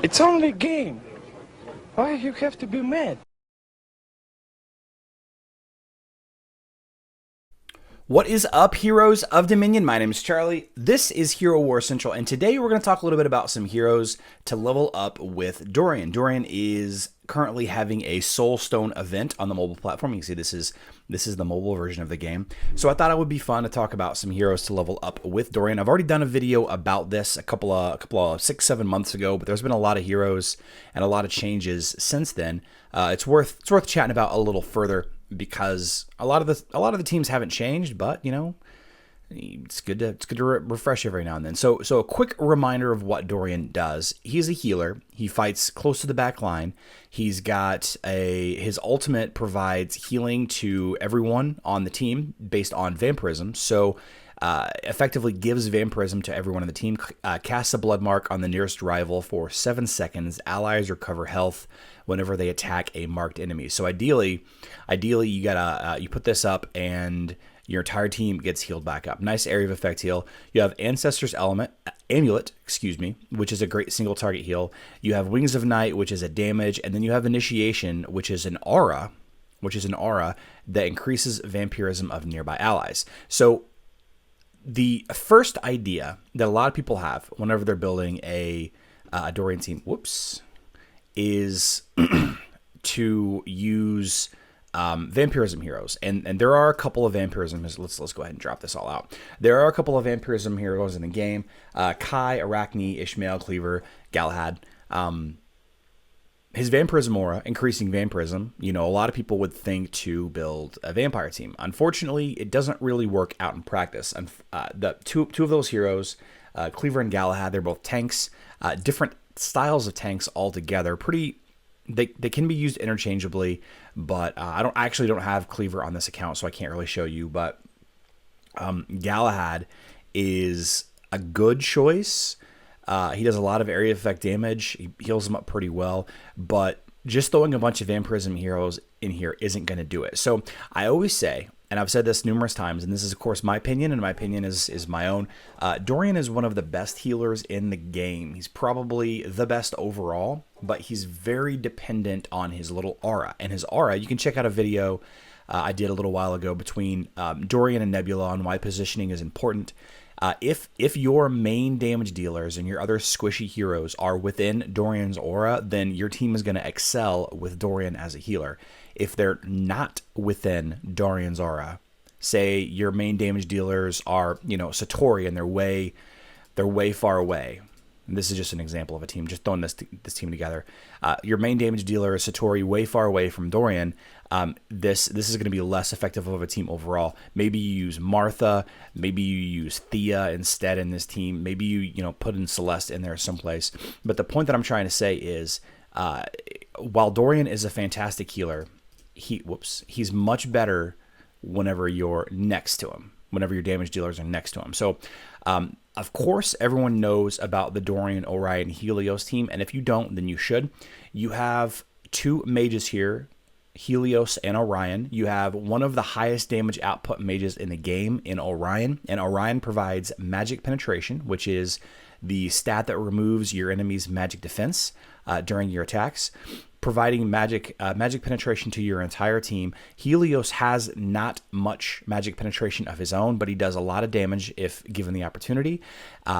It's only a game. Why you have to be mad? What is up, heroes of Dominion? My name is Charlie. This is Hero Wars Central, and today we're going to talk a little bit about some heroes to level up with Dorian. Dorian is currently having a Soul Stone event on the mobile platform. You can see this is the mobile version of the game. So I thought it would be fun to talk about some heroes to level up with Dorian. I've already done a video about this a couple of 6-7 months ago, but there's been a lot of heroes and a lot of changes since then. It's worth chatting about a little further, because a lot of the teams haven't changed, but you know, it's good to refresh every now and then. So a quick reminder of what Dorian does. He's a healer. He fights close to the back line. He's got his ultimate provides healing to everyone on the team based on vampirism. So effectively gives vampirism to everyone on the team. Casts a blood mark on the nearest rival for 7 seconds. Allies recover health whenever they attack a marked enemy. So ideally you gotta you put this up and your entire team gets healed back up. Nice area of effect heal. You have Ancestor's Amulet, which is a great single target heal. You have Wings of Night, which is a damage, and then you have Initiation, which is an aura, that increases vampirism of nearby allies. So the first idea that a lot of people have whenever they're building a Dorian team, is to use vampirism heroes, and there are a couple of vampirism. Let's go ahead and drop this all out. There are a couple of vampirism heroes in the game: Kai, Arachne, Ishmael, Cleaver, Galahad. His vampirism aura, increasing vampirism. You know, a lot of people would think to build a vampire team. Unfortunately, it doesn't really work out in practice. And the two of those heroes, Cleaver and Galahad, they're both tanks. Different styles of tanks altogether. They can be used interchangeably, but I don't have Cleaver on this account, so I can't really show you. But Galahad is a good choice. He does a lot of area effect damage. He heals them up pretty well, but just throwing a bunch of vampirism heroes in here isn't going to do it. So I always say, and I've said this numerous times, and this is of course my opinion, and my opinion is my own. Dorian is one of the best healers in the game. He's probably the best overall, but he's very dependent on his little aura. And his aura, you can check out a video I did a little while ago between Dorian and Nebula on why positioning is important. If your main damage dealers and your other squishy heroes are within Dorian's aura, then your team is going to excel with Dorian as a healer. If they're not within Dorian's aura, say your main damage dealers are, Satori, and they're way far away. And this is just an example of a team, just throwing this team together. Your main damage dealer is Satori, way far away from Dorian. This is going to be less effective of a team overall. Maybe you use Martha, maybe you use Thea instead in this team. Maybe you put in Celeste in there someplace. But the point that I'm trying to say is, while Dorian is a fantastic healer, he's much better whenever you're next to him, whenever your damage dealers are next to him. So, of course, everyone knows about the Dorian-Orion-Helios team, and if you don't, then you should. You have two mages here, Helios and Orion. You have one of the highest damage output mages in the game in Orion, and Orion provides magic penetration, which is the stat that removes your enemy's magic defense during your attacks, providing magic penetration to your entire team. Helios has not much magic penetration of his own, but he does a lot of damage if given the opportunity.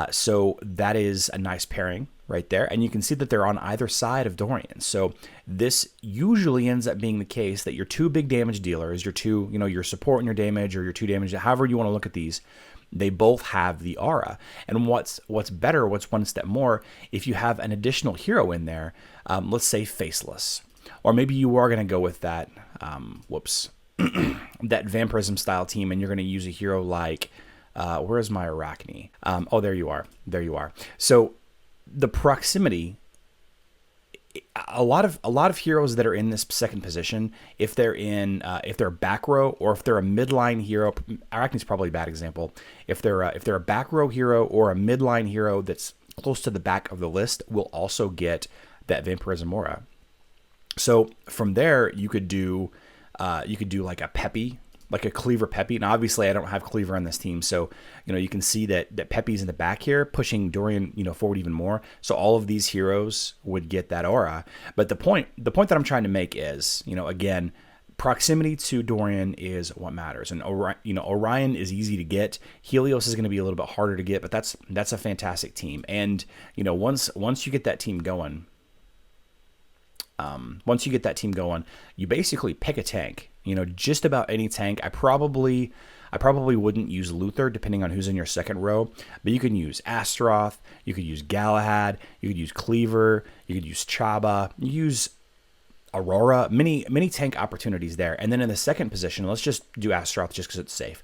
So that is a nice pairing right there. And you can see that they're on either side of Dorian. So this usually ends up being the case that your two big damage dealers, your two, your support and your damage, or your two damage, however you want to look at these, they both have the aura. And what's better, what's one step more, if you have an additional hero in there, let's say Faceless, or maybe you are going to go with that, that vampirism style team, and you're going to use a hero like, where is my Arachne? Oh, there you are. So the proximity, a lot of heroes that are in this second position, if they're back row, or if they're a midline hero, Arachne's probably a bad example. If they're a back row hero or a midline hero that's close to the back of the list, will also get that vampirism aura. So from there, you could do like a peppy like a Cleaver Peppy. And obviously I don't have Cleaver on this team. So, you can see that Peppy's in the back here pushing Dorian, forward even more. So all of these heroes would get that aura. But the point that I'm trying to make is, again, proximity to Dorian is what matters. And Orion is easy to get. Helios is going to be a little bit harder to get, but that's a fantastic team. And, once you get that team going, you basically pick a tank. Just about any tank. I probably wouldn't use Luther depending on who's in your second row, but you can use Astaroth, you could use Galahad, you could use Cleaver, you could use Chaba, use Aurora, many tank opportunities there. And then in the second position, let's just do Astaroth just because it's safe.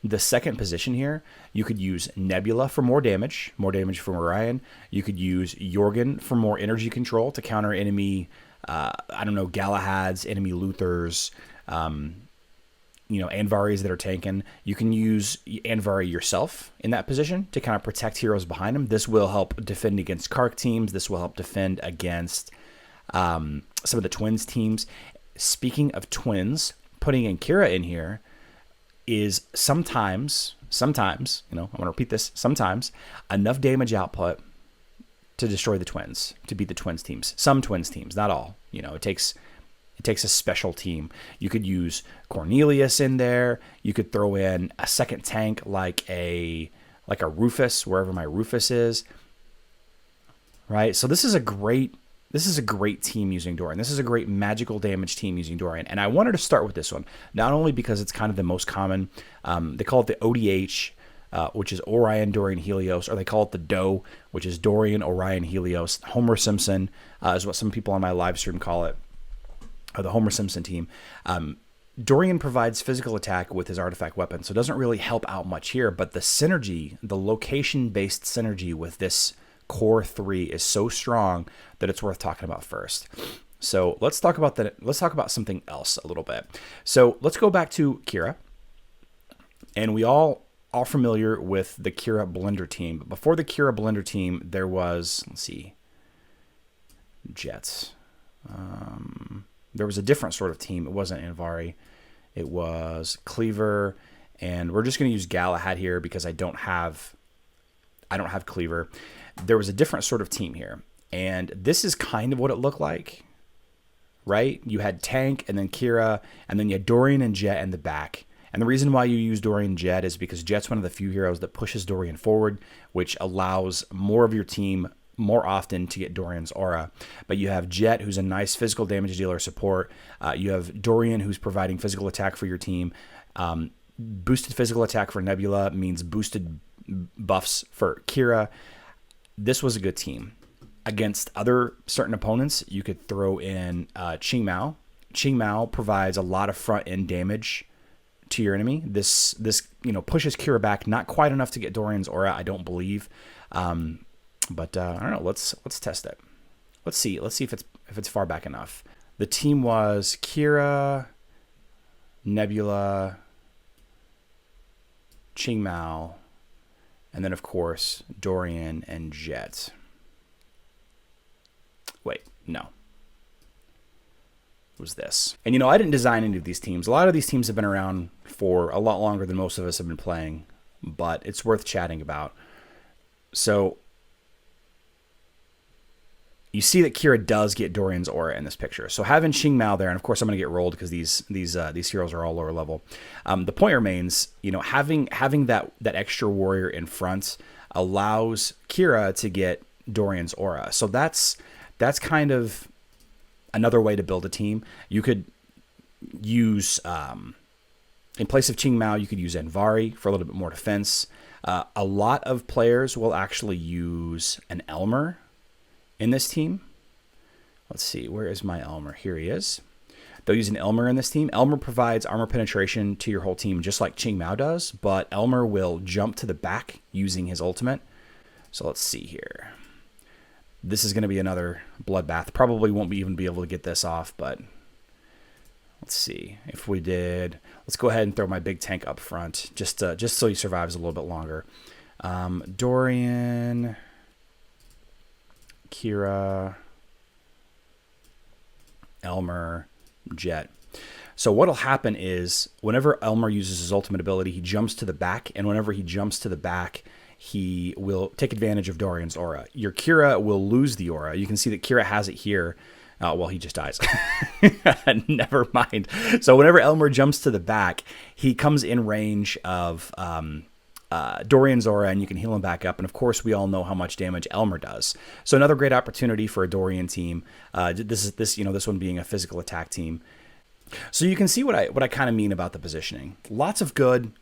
The second position here, you could use Nebula for more damage from Orion. You could use Jorgen for more energy control to counter enemy, Galahads, enemy Luthers, Anvaris that are tanking. You can use Anvari yourself in that position to kind of protect heroes behind him. This will help defend against Kark teams. This will help defend against some of the Twins teams. Speaking of Twins, putting in Kira in here is sometimes, I'm going to repeat this, sometimes enough damage output to destroy the Twins, to beat the Twins teams. Some Twins teams, not all. It takes a special team. You could use Cornelius in there. You could throw in a second tank like a Rufus, wherever my Rufus is. Right? So this is a great team using Dorian. This is a great magical damage team using Dorian. And I wanted to start with this one, not only because it's kind of the most common. They call it the ODH, which is Orion-Dorian-Helios, or they call it the DOE, which is Dorian-Orion-Helios. Homer Simpson is what some people on my live stream call it, or the Homer Simpson team. Dorian provides physical attack with his artifact weapon, so it doesn't really help out much here, but the synergy, the location-based synergy with this core 3 is so strong that it's worth talking about first. So let's talk about something else a little bit. So let's go back to Kira. And we all are familiar with the Kira Blender team. But before the Kira Blender team, there was, Jets. There was a different sort of team. It wasn't Anvari. It was Cleaver. And we're just going to use Galahad here because I don't have Cleaver. There was a different sort of team here. And this is kind of what it looked like, right? You had Tank and then Kira, and then you had Dorian and Jet in the back. And the reason why you use Dorian Jet is because Jet's one of the few heroes that pushes Dorian forward, which allows more of your team more often to get Dorian's aura. But you have Jet, who's a nice physical damage dealer support. You have Dorian, who's providing physical attack for your team. Boosted physical attack for Nebula means boosted buffs for Kira. This was a good team. Against other certain opponents, you could throw in Qing Mao. Qing Mao provides a lot of front end damage to your enemy. This pushes Kira back, not quite enough to get Dorian's aura, I don't believe. But I don't know. Let's test it. Let's see if it's far back enough. The team was Kira, Nebula, Qing Mao, and then of course Dorian and Jet. Wait, no. It was this. And I didn't design any of these teams. A lot of these teams have been around for a lot longer than most of us have been playing, but it's worth chatting about. So you see that Kira does get Dorian's aura in this picture. So having Qing Mao there, and of course I'm going to get rolled because these heroes are all lower level. The point remains, having that extra warrior in front allows Kira to get Dorian's aura. So that's kind of another way to build a team. You could use, in place of Qing Mao, you could use Anvari for a little bit more defense. A lot of players will actually use an Elmer in this team. Let's see, where is my Elmer? Here he is. They'll use an Elmer in this team. Elmer provides armor penetration to your whole team just like Qing Mao does, but Elmer will jump to the back using his ultimate. So let's see here. This is going to be another bloodbath. Probably won't even be able to get this off, but let's see. If we did, let's go ahead and throw my big tank up front, just so he survives a little bit longer. Dorian, Kira, Elmer, Jet. So what'll happen is whenever Elmer uses his ultimate ability, he jumps to the back, and whenever he jumps to the back, he will take advantage of Dorian's aura. Your Kira will lose the aura. You can see that Kira has it here. Well, he just dies. Never mind. So whenever Elmer jumps to the back, he comes in range of Dorian's aura, and you can heal him back up. And of course, we all know how much damage Elmer does. So another great opportunity for a Dorian team. This one being a physical attack team. So you can see what I kind of mean about the positioning. Lots of good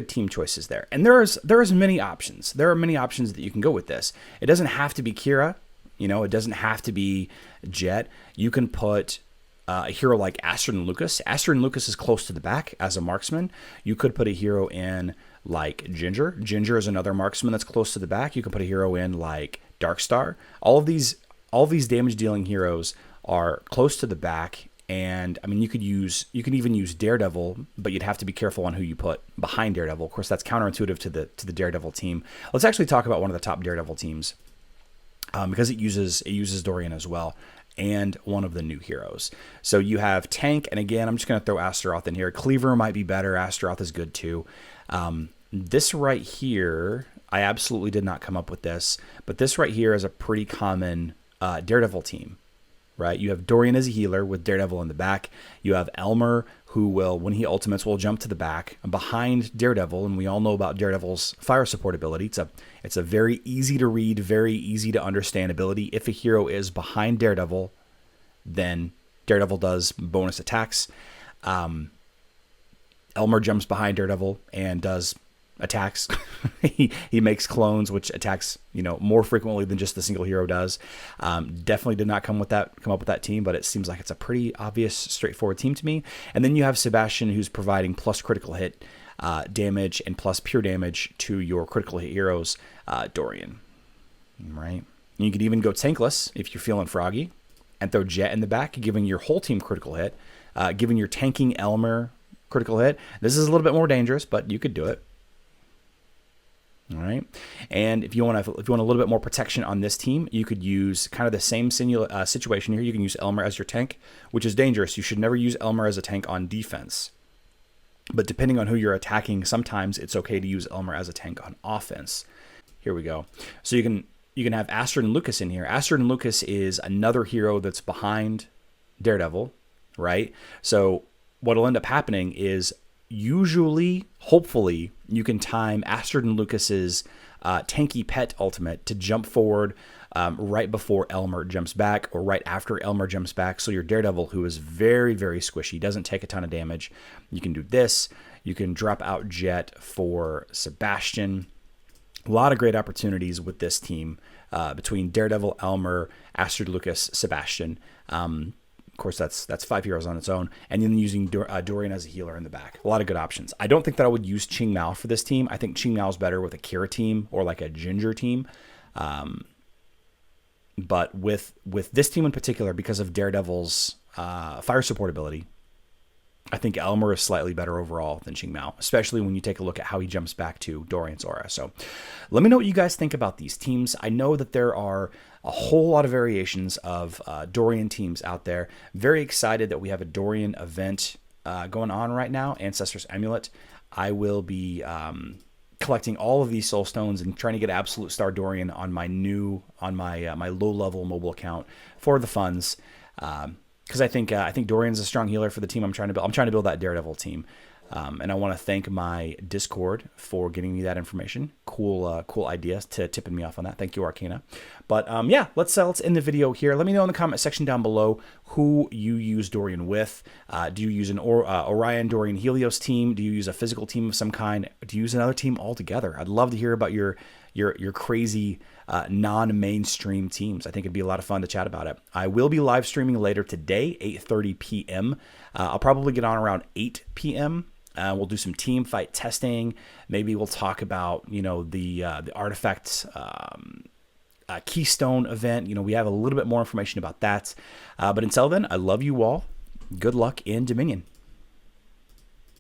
team choices there, and there's many options. There are many options that you can go with this. It doesn't have to be Kira. It doesn't have to be Jet. You can put a hero like Astrid and Lucas. Astrid and Lucas is close to the back as a marksman. You could put a hero in like Ginger. Ginger is another marksman that's close to the back. You can put a hero in like Darkstar. All of these damage dealing heroes are close to the back. And I mean, you can even use Daredevil, but you'd have to be careful on who you put behind Daredevil. Of course, that's counterintuitive to the Daredevil team. Let's actually talk about one of the top Daredevil teams. Because it uses Dorian as well, and one of the new heroes. So you have Tank, and again, I'm just going to throw Astaroth in here. Cleaver might be better. Astaroth is good too. This right here, I absolutely did not come up with this, but this right here is a pretty common Daredevil team, right? You have Dorian as a healer with Daredevil in the back. You have Elmer, who will, when he ultimates, will jump to the back behind Daredevil, and we all know about Daredevil's fire support ability. It's a very easy to read, very easy to understand ability. If a hero is behind Daredevil, then Daredevil does bonus attacks. Elmer jumps behind Daredevil and does attacks. he makes clones, which attacks more frequently than just the single hero does. Definitely did not come up with that team, but it seems like it's a pretty obvious, straightforward team to me. And then you have Sebastian, who's providing plus critical hit damage and plus pure damage to your critical hit heroes, Dorian. Right? You could even go tankless if you're feeling froggy, and throw Jet in the back, giving your whole team critical hit, giving your tanking Elmer critical hit. This is a little bit more dangerous, but you could do it. All right, and if you want a little bit more protection on this team, you could use kind of the same situation here. You can use Elmer as your tank, which is dangerous. You should never use Elmer as a tank on defense. But depending on who you're attacking, sometimes it's okay to use Elmer as a tank on offense. Here we go. So you can have Astrid and Lucas in here. Astrid and Lucas is another hero that's behind Daredevil, right? So what'll end up happening is usually, hopefully, you can time Astrid and Lucas's tanky pet ultimate to jump forward right before Elmer jumps back, or right after Elmer jumps back. So your Daredevil, who is very, very squishy, doesn't take a ton of damage. You can do this. You can drop out Jet for Sebastian. A lot of great opportunities with this team between Daredevil, Elmer, Astrid, Lucas, Sebastian. Of course, that's 5 heroes on its own, and then using Dorian as a healer in the back. A lot of good options. I don't think that I would use Qing Mao for this team. I think Qing Mao is better with a Kira team or like a Ginger team. But with this team in particular, because of Daredevil's fire support ability, I think Elmer is slightly better overall than Qing Mao, especially when you take a look at how he jumps back to Dorian's aura. So let me know what you guys think about these teams. I know that there are a whole lot of variations of Dorian teams out there. Very excited that we have a Dorian event going on right now, Ancestor's Amulet. I will be collecting all of these soul stones and trying to get absolute star Dorian on my my low level mobile account for the funds. Because I think Dorian's a strong healer for the team I'm trying to build. I'm trying to build that Daredevil team. And I want to thank my Discord for getting me that information. Cool idea to tipping me off on that. Thank you, Arcana. But yeah, let's end the video here. Let me know in the comment section down below who you use Dorian with. Do you use an Orion-Dorian-Helios team? Do you use a physical team of some kind? Do you use another team altogether? I'd love to hear about your crazy non-mainstream teams. I think it'd be a lot of fun to chat about it. I will be live streaming later today, 8:30 p.m. I'll probably get on around 8 p.m. We'll do some team fight testing. Maybe we'll talk about the artifacts Keystone event. We have a little bit more information about that. But until then, I love you all. Good luck in Dominion.